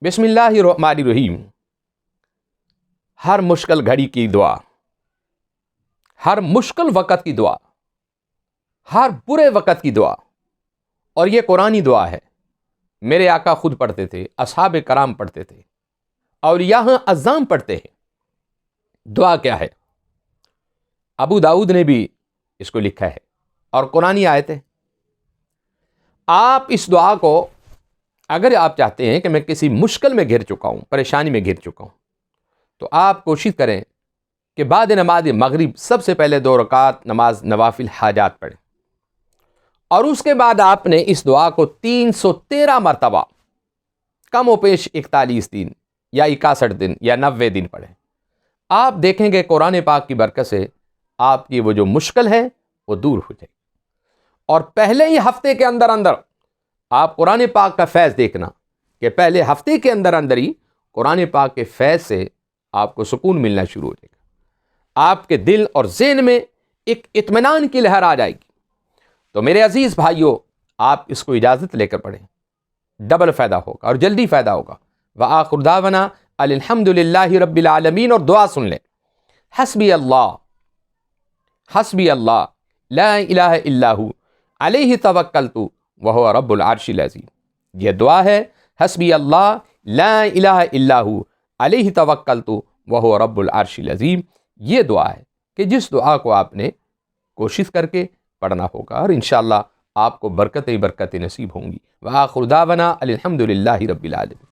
بسم اللہ الرحمن الرحیم۔ ہر مشکل گھڑی کی دعا، ہر مشکل وقت کی دعا، ہر برے وقت کی دعا، اور یہ قرآنی دعا ہے۔ میرے آقا خود پڑھتے تھے، اصحاب کرام پڑھتے تھے، اور یہاں اذان پڑھتے ہیں۔ دعا کیا ہے؟ ابو داؤد نے بھی اس کو لکھا ہے اور قرآنی آیت ہے۔ آپ اس دعا کو، اگر آپ چاہتے ہیں کہ میں کسی مشکل میں گھر چکا ہوں، پریشانی میں گھر چکا ہوں، تو آپ کوشش کریں کہ بعد نماز مغرب سب سے پہلے 2 رکعت نماز نوافل حاجات پڑھیں، اور اس کے بعد آپ نے اس دعا کو 313 مرتبہ، کم و پیش 41 دن یا 61 دن یا 90 دن پڑھیں۔ آپ دیکھیں گے قرآن پاک کی برکت سے آپ کی وہ جو مشکل ہے وہ دور ہو جائے گی، اور پہلے ہی ہفتے کے اندر آپ قرآن پاک کا فیض دیکھنا کہ پہلے ہفتے کے اندر ہی قرآن پاک کے فیض سے آپ کو سکون ملنا شروع ہو جائے گا۔ آپ کے دل اور ذہن میں ایک اطمینان کی لہر آ جائے گی۔ تو میرے عزیز بھائیوں، آپ اس کو اجازت لے کر پڑھیں، ڈبل فائدہ ہوگا اور جلدی فائدہ ہوگا۔ وآخر دعوانا الحمدللہ رب العالمین، اور دعا سن لیں، حسبی اللہ لا الہ الا ہو علیہ توکلت وہو رب العرش العظیم۔ یہ دعا ہے، حسبی اللہ لا الہ الا ہو علیہ توکلت وہو رب العرش العظیم۔ یہ دعا ہے کہ جس دعا کو آپ نے کوشش کر کے پڑھنا ہوگا، اور انشاءاللہ آپ کو برکتیں برکتیں نصیب ہوں گی۔ وآخر دعوانا الحمدللہ رب العالمین۔